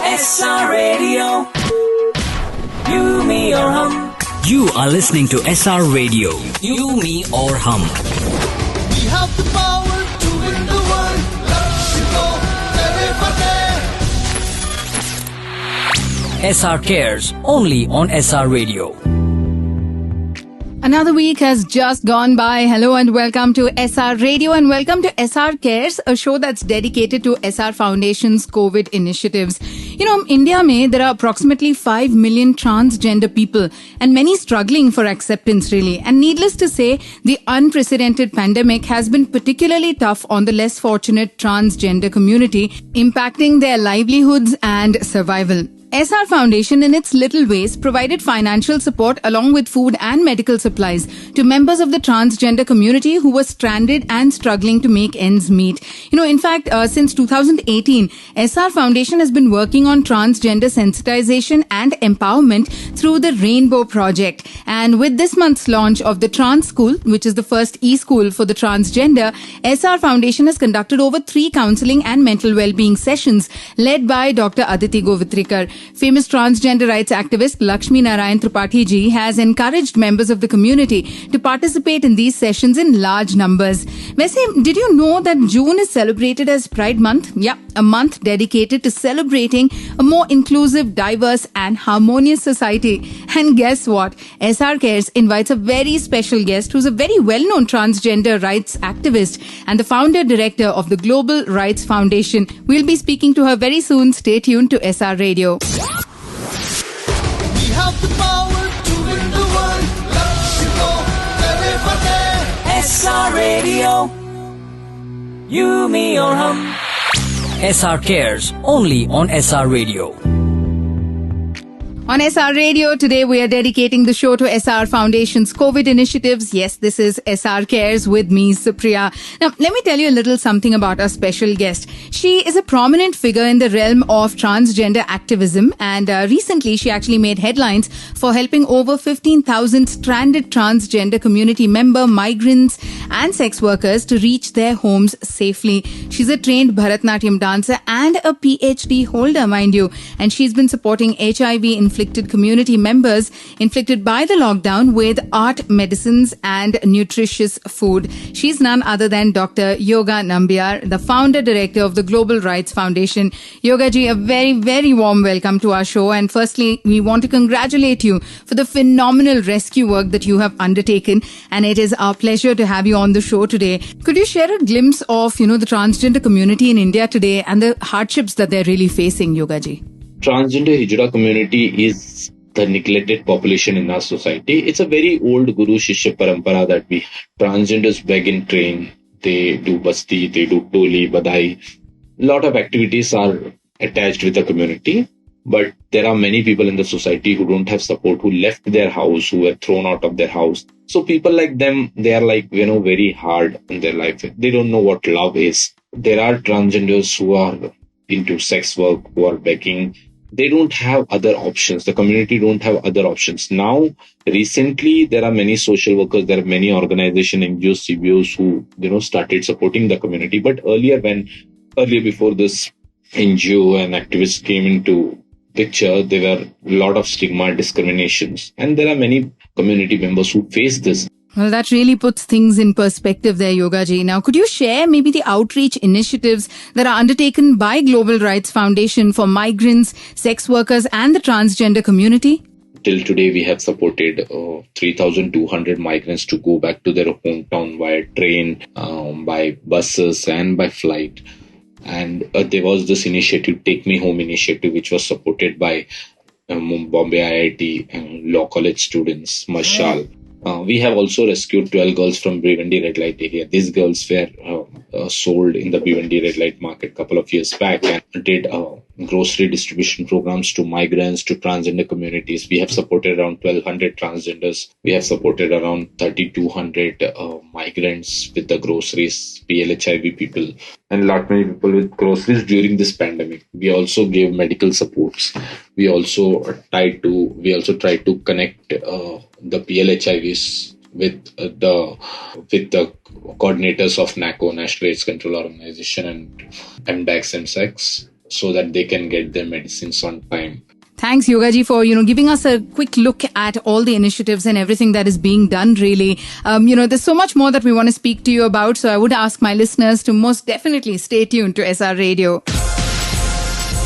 Essar Radio. You, me or hum. You are listening to Essar Radio. You, me or hum. We have the power to win the world. Let's go, everybody. Essar Cares, only on Essar Radio. Another week has just gone by. Hello and welcome to Essar Radio and welcome to Essar Cares, a show that's dedicated to Essar Foundation's COVID initiatives. You know, India mein, there are approximately 5 million transgender people and many struggling for acceptance really. And needless to say, the unprecedented pandemic has been particularly tough on the less fortunate transgender community, impacting their livelihoods and survival. Essar Foundation, in its little ways, provided financial support along with food and medical supplies to members of the transgender community who were stranded and struggling to make ends meet. You know, in fact, since 2018, Essar Foundation has been working on transgender sensitization and empowerment through the Rainbow Project. And with this month's launch of the Trans School, which is the first e-school for the transgender, Essar Foundation has conducted over 3 counseling and mental well-being sessions led by Dr. Aditi Govitrikar. Famous transgender rights activist Lakshmi Narayan Tripathi ji has encouraged members of the community to participate in these sessions in large numbers. Vese, did you know that June is celebrated as Pride Month? Yeah, a month dedicated to celebrating a more inclusive, diverse and harmonious society. And guess what? Essar Cares invites a very special guest who's a very well-known transgender rights activist and the founder director of the Global Rights Foundation. We'll be speaking to her very soon. Stay tuned to Essar Radio. We have the power to win the world. Let's go, everybody. Essar Radio. You, me or hum. Essar Cares, only on Essar Radio. On Essar Radio, today we are dedicating the show to Essar Foundation's COVID initiatives. Yes, this is Essar Cares with me, Supriya. Now, let me tell you a little something about our special guest. She is a prominent figure in the realm of transgender activism, and recently she actually made headlines for helping over 15,000 stranded transgender community member migrants and sex workers to reach their homes safely. She's a trained Bharatnatyam dancer and a PhD holder, mind you, and she's been supporting HIV-inflicted community members inflicted by the lockdown with art, medicines and nutritious food. She's none other than Dr. Yoga Nambiar, the founder director of the Global Rights Foundation. Yoga ji, a very, very warm welcome to our show. And firstly, we want to congratulate you for the phenomenal rescue work that you have undertaken. And it is our pleasure to have you on the show today. Could you share a glimpse of, the transgender community in India today and the hardships that they're really facing, Yoga ji? Transgender Hijra community is the neglected population in our society. It's a very old Guru Shishya Parampara that we transgenders beg and train. They do basti, they do toli, badai. A lot of activities are attached with the community. But there are many people in the society who don't have support, who left their house, who were thrown out of their house. So people like them, they are very hard in their life. They don't know what love is. There are transgenders who are into sex work, who are begging. They don't have other options. The community don't have other options. Now, recently, there are many social workers, there are many organizations, NGOs, CBOs who, started supporting the community. But earlier before this NGO and activists came into picture, there were a lot of stigma, discriminations. And there are many community members who face this. Well, that really puts things in perspective there, Yoga ji. Now, could you share maybe the outreach initiatives that are undertaken by Global Rights Foundation for migrants, sex workers and the transgender community? Till today, we have supported 3,200 migrants to go back to their hometown via train, by buses and by flight. And there was this initiative, Take Me Home initiative, which was supported by Bombay IIT Law College students, Mashal. We have also rescued 12 girls from Bhiwandi Red Light area. These girls were sold in the Bhiwandi Red Light market a couple of years back and did grocery distribution programs to migrants, to transgender communities. We have supported around 1,200 transgenders. We have supported around 3,200 migrants with the groceries, PLHIV people, and a lot many people with groceries during this pandemic. We also gave medical supports. We also tried to connect the PLHIVs with the coordinators of NACO, National AIDS Control Organization, and MDAX, MSEX, so that they can get their medicines on time. Thanks, Yogaji, for, giving us a quick look at all the initiatives and everything that is being done, really. There's so much more that we want to speak to you about. So I would ask my listeners to most definitely stay tuned to SR Radio.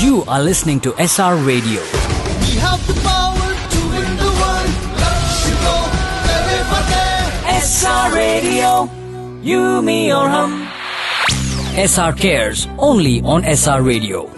You are listening to SR Radio. We have the power to win the world. Let's go, everybody. SR Radio. You, me, or hum. SR Cares, only on SR Radio.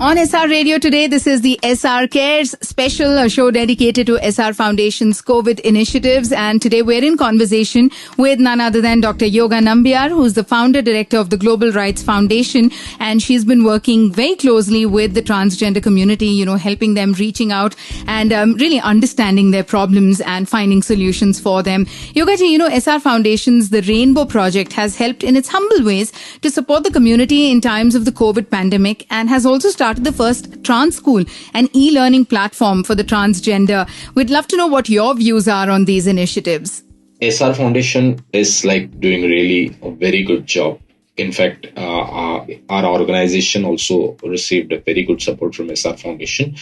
On SR Radio today, this is the SR Cares special, a show dedicated to Essar Foundation's COVID initiatives. And today we're in conversation with none other than Dr. Yoga Nambiar, who's the founder director of the Global Rights Foundation. And she's been working very closely with the transgender community, helping them, reaching out and really understanding their problems and finding solutions for them. Yogaji, Essar Foundation's The Rainbow Project has helped in its humble ways to support the community in times of the COVID pandemic and has also started the first trans school, an e-learning platform for the transgender. We'd love to know what your views are on these initiatives. Essar Foundation is doing really a very good job. In fact, our organization also received a very good support from Essar Foundation.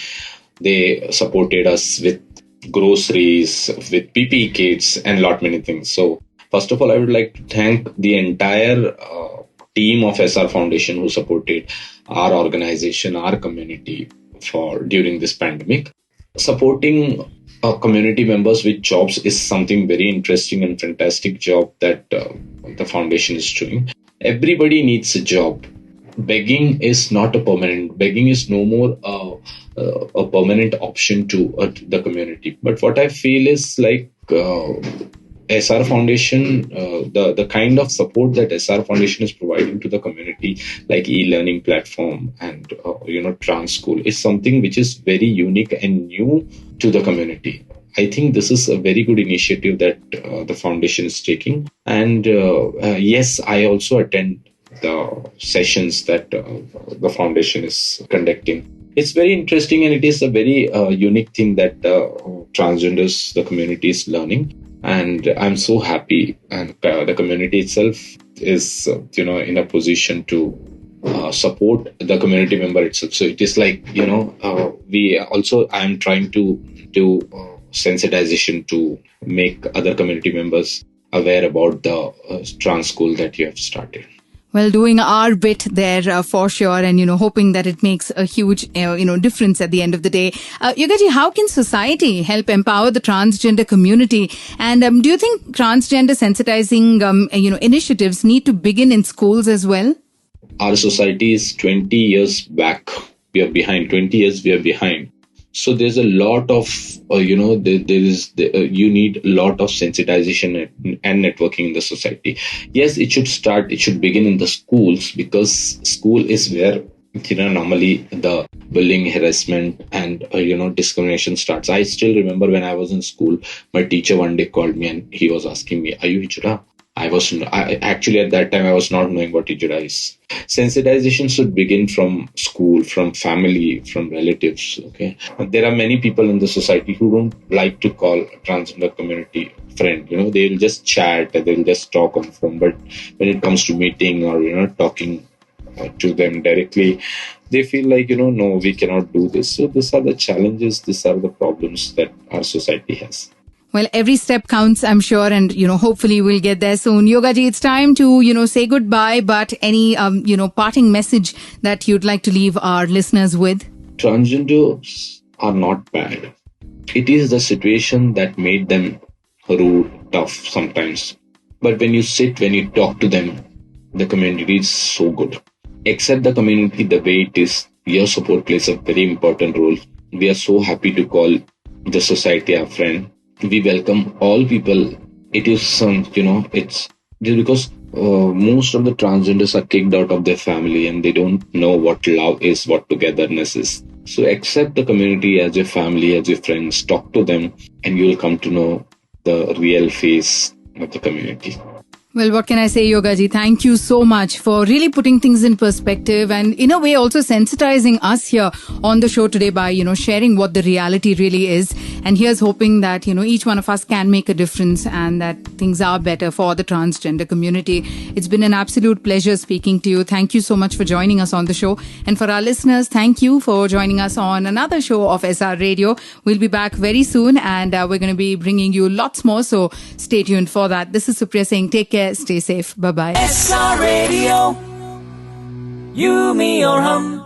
They supported us with groceries, with PPE kits, and lot many things. So, first of all, I would like to thank the entire team of Essar Foundation who supported our organization, our community during this pandemic. Supporting community members with jobs is something very interesting and fantastic job that the foundation is doing. Everybody needs a job. Begging is not a permanent. Begging is no more a permanent option to the community. But what I feel is Essar Foundation, the kind of support that Essar Foundation is providing to the community, like e-learning platform and trans school, is something which is very unique and new to the community. I think this is a very good initiative that the foundation is taking. And yes, I also attend the sessions that the foundation is conducting. It's very interesting and it is a very unique thing that transgenders, the community is learning. And I'm so happy, and the community itself is, in a position to support the community member itself. So it is I'm trying to do sensitization to make other community members aware about the trans school that you have started. Well, doing our bit there for sure, and hoping that it makes a huge difference at the end of the day. Yogaji, how can society help empower the transgender community? And do you think transgender sensitizing initiatives need to begin in schools as well? Our society is 20 years back. We are behind. 20 years we are behind. So there's a lot of, you need a lot of sensitization and networking in the society. Yes, it should begin in the schools, because school is where, normally the bullying, harassment and, discrimination starts. I still remember when I was in school, my teacher one day called me and he was asking me, "Are you Hijra?" Actually at that time I was not knowing what hijra is. Sensitization should begin from school, from family, from relatives. Okay, there are many people in the society who don't like to call a transgender community friend. They'll just chat, they'll just talk on the phone. But when it comes to meeting or talking to them directly, they feel like no, we cannot do this. So these are the challenges. These are the problems that our society has. Well, every step counts, I'm sure, and, hopefully we'll get there soon. Yogaji, it's time to, say goodbye, but any, parting message that you'd like to leave our listeners with? Transgenders are not bad. It is the situation that made them rude, tough sometimes. But when you talk to them, the community is so good. Accept the community the way it is. Your support plays a very important role. We are so happy to call the society our friend. We welcome all people. It is it's just because most of the transgenders are kicked out of their family and they don't know what love is, what togetherness is. So accept the community as your family, as your friends. Talk to them and you'll come to know the real face of the community. Well, what can I say, Yogaji? Thank you so much for really putting things in perspective and in a way also sensitizing us here on the show today by, sharing what the reality really is. And here's hoping that, each one of us can make a difference and that things are better for the transgender community. It's been an absolute pleasure speaking to you. Thank you so much for joining us on the show. And for our listeners, thank you for joining us on another show of SR Radio. We'll be back very soon and we're going to be bringing you lots more. So stay tuned for that. This is Supriya saying take care. Stay safe. Bye-bye. SR Radio. You, me, or hum.